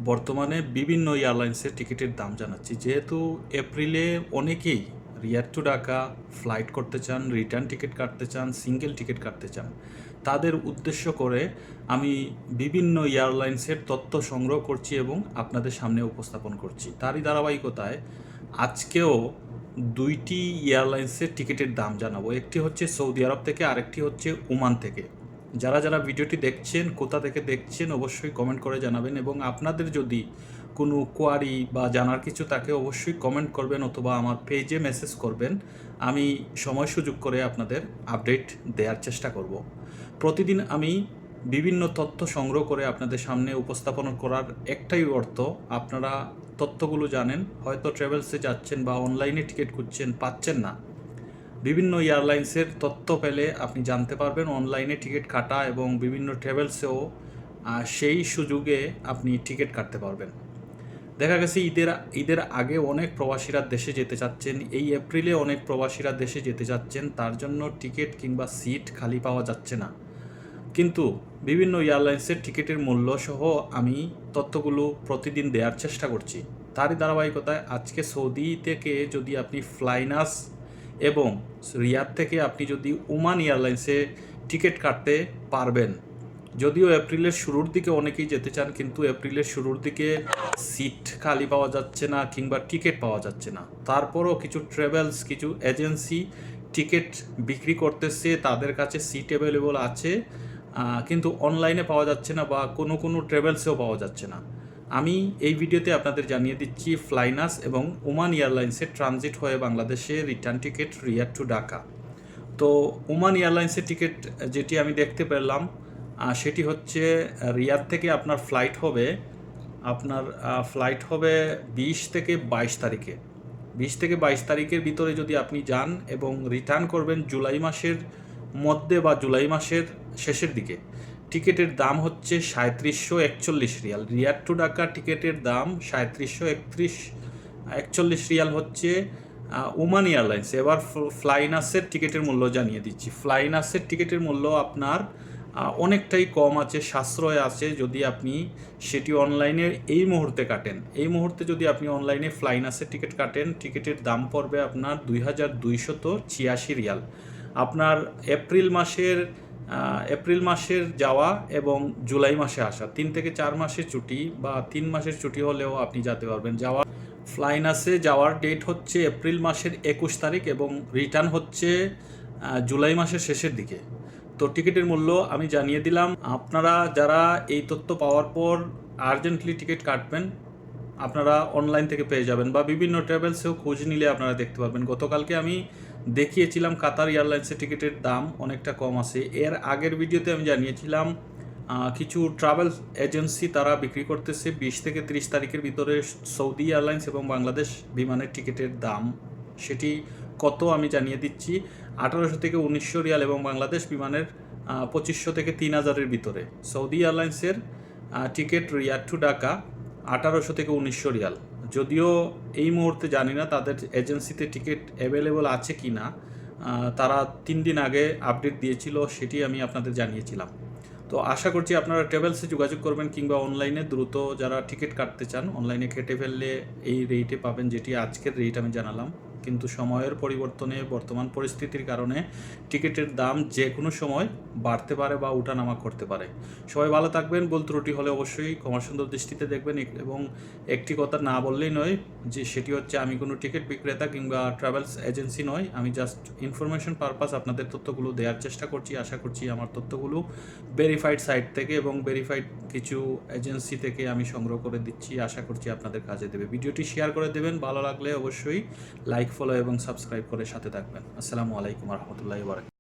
বর্তমানে বিভিন্ন এয়ারলাইন্সের টিকিটের দাম জানাচ্ছি। যেহেতু এপ্রিলে অনেকেই রিয়াদ টু ঢাকা ফ্লাইট করতে চান, রিটার্ন টিকিট কাটতে চান, সিঙ্গেল টিকিট কাটতে চান, তাদের উদ্দেশ্য করে আমি বিভিন্ন এয়ারলাইন্সের তথ্য সংগ্রহ করছি এবং আপনাদের সামনে উপস্থাপন করছি। তারই ধারাবাহিকতায় আজকেও দুইটি এয়ারলাইন্সের টিকিটের দাম জানাবো। একটি হচ্ছে সৌদি আরব থেকে, আরেকটি হচ্ছে ওমান থেকে। যারা যারা ভিডিওটি দেখছেন, কোথা থেকে দেখছেন অবশ্যই কমেন্ট করে জানাবেন, এবং আপনাদের যদি কোনো কোয়ারি বা জানার কিছু থাকে অবশ্যই কমেন্ট করবেন অথবা আমার পেজে মেসেজ করবেন। আমি সময় সুযোগ করে আপনাদের আপডেট দেওয়ার চেষ্টা করব। প্রতিদিন আমি বিভিন্ন তথ্য সংগ্রহ করে আপনাদের সামনে উপস্থাপন করার একটাই অর্থ, আপনারা তথ্যগুলো জানেন। হয়তো ট্রাভেলসে যাচ্ছেন বা অনলাইনে টিকিট খুঁজছেন, পাচ্ছেন না, বিভিন্ন এয়ারলাইন্সের তথ্য পেলে আপনি জানতে পারবেন অনলাইনে টিকিট কাটা, এবং বিভিন্ন ট্রাভেলসেও সেই সুযোগে আপনি টিকিট কাটতে পারবেন। দেখা গেছে ঈদের আগে অনেক প্রবাসীরা দেশে যেতে চাচ্ছেন, এই এপ্রিলে অনেক প্রবাসীরা দেশে যেতে চাচ্ছেন, তার জন্য টিকিট কিংবা সিট খালি পাওয়া যাচ্ছে না। কিন্তু বিভিন্ন এয়ারলাইন্সের টিকিটের মূল্য সহ আমি তথ্যগুলো প্রতিদিন দেওয়ার চেষ্টা করছি। তারই ধারাবাহিকতায় আজকে সৌদি থেকে যদি আপনি ফ্লাইনাস এবং রিয়াদ থেকে আপনি যদি ওমান এয়ারলাইন্সে টিকিট কাটতে পারবেন। যদিও এপ্রিলের শুরুর দিকে অনেকেই যেতে চান, কিন্তু এপ্রিলের শুরুর দিকে সিট খালি পাওয়া যাচ্ছে না কিংবা টিকিট পাওয়া যাচ্ছে না। তারপরও কিছু ট্রাভেলস, কিছু এজেন্সি টিকিট বিক্রি করতেছে, তাদের কাছে সিট অ্যাভেলেবল আছে, কিন্তু অনলাইনে পাওয়া যাচ্ছে না বা কোনো ট্রাভেলসেও পাওয়া যাচ্ছে না। আমি এই ভিডিওতে আপনাদের জানিয়ে দিচ্ছি ফ্লাইনাস এবং ওমান এয়ারলাইন্সের ট্রানজিট হয়ে বাংলাদেশে return ticket Riyadh to Dhaka. তো ওমান এয়ারলাইন্সের টিকিট যেটি আমি দেখতে পেলাম সেটি হচ্ছে রিয়াদ থেকে আপনার ফ্লাইট হবে 20 থেকে 22 তারিখে। 20 থেকে 22 তারিখের ভিতরে যদি আপনি যান এবং রিটার্ন করবেন জুলাই মাসের মধ্যে বা জুলাই মাসের শেষের দিকে, টিকিটের দাম হচ্ছে 3741 রিয়াল। রিয়াদ টু ঢাকা টিকিটের দাম 3741 রিয়াল হচ্ছে ওমান এয়ারলাইন্স। এবার ফ্লাইনাসের টিকিটের মূল্য জানিয়ে দিচ্ছি। ফ্লাইনাসের টিকিটের মূল্য আপনার অনেকটাই কম আছে, সাশ্রয় আছে যদি আপনি সেটি অনলাইনে এই মুহূর্তে কাটেন। এই মুহূর্তে যদি আপনি অনলাইনে ফ্লাইনাসের টিকিট কাটেন, টিকিটের দাম পড়বে আপনার 2286 রিয়াল। আপনার এপ্রিল মাসের যাওয়া এবং জুলাই মাসে আসা 3 থেকে 4 মাসের ছুটি বা 3 মাসের ছুটি হলেও আপনি যেতে পারবেন। ফ্লাইনাসে যাওয়ার ডেট হচ্ছে এপ্রিল মাসের 21 তারিখ এবং রিটার্ন হচ্ছে জুলাই মাসের শেষের দিকে। তো টিকিটের মূল্য আমি জানিয়ে দিলাম। আপনারা যারা এই তথ্য পাওয়ার পর আর্জেন্টলি টিকিট কাটবেন, আপনারা অনলাইন থেকে পেয়ে যাবেন বা বিভিন্ন ট্রাভেলসেও খোঁজ নিলে আপনারা দেখতে পারবেন। গতকালকে আমি দেখিয়েছিলাম কাতার এয়ারলাইন্সের টিকিটের দাম অনেকটা কম আছে। এর আগের ভিডিওতে আমি জানিয়েছিলাম কিছু ট্রাভেল এজেন্সি তারা বিক্রি করতেছে 20 থেকে 30 তারিখের ভিতরে সৌদি এয়ারলাইন্স এবং বাংলাদেশ বিমানের টিকিটের দাম সেটি কত আমি জানিয়ে দিচ্ছি। 1800 থেকে 1900 রিয়াল এবং বাংলাদেশ বিমানের 2500 থেকে 3000-এর ভিতরে। সৌদি এয়ারলাইন্সের টিকিট রিয়াদ টু ঢাকা 1800 থেকে 1900 রিয়াল। যদিও এই মুহূর্তে জানি না তাদের এজেন্সিতে টিকিট অ্যাভেলেবল আছে কি না, তারা 3 দিন আগে আপডেট দিয়েছিল, সেটি আমি আপনাদের জানিয়েছিলাম। তো আশা করছি আপনারা ট্রাভেলসে যোগাযোগ করবেন কিংবা অনলাইনে দ্রুত যারা টিকিট কাটতে চান অনলাইনে কেটে ফেললে এই রেটে পাবেন, যেটি আজকের রেট আমি জানালাম। কিন্তু সময়ের পরিবর্তনে, বর্তমান পরিস্থিতির কারণে টিকিটের দাম যে কোনো সময় বাড়তে পারে বা ওঠানামা করতে পারে। সবাই ভালো থাকবেন। ভুল ত্রুটি হলে অবশ্যই ক্ষমা সুন্দর দৃষ্টিতে দেখবেন। এবং একটি কথা না বললেই নয়, যে সেটি হচ্ছে আমি কোনো টিকিট বিক্রেতা কিংবা ট্রাভেলস এজেন্সি নয়। আমি জাস্ট ইনফরমেশন পারপাস আপনাদের তথ্যগুলো দেওয়ার চেষ্টা করছি। আশা করছি আমার তথ্যগুলো ভেরিফাইড সাইট থেকে এবং ভেরিফাইড কিছু এজেন্সি থেকে আমি সংগ্রহ করে দিচ্ছি। আশা করছি আপনাদের কাজে দেবে। ভিডিওটি শেয়ার করে দেবেন, ভালো লাগলে অবশ্যই লাইক, ফলো এবং সাবস্ক্রাইব করে সাথে থাকবেন। আসসালামু আলাইকুম রহমতুল্লাহি ওয়া বারাকাতুহু।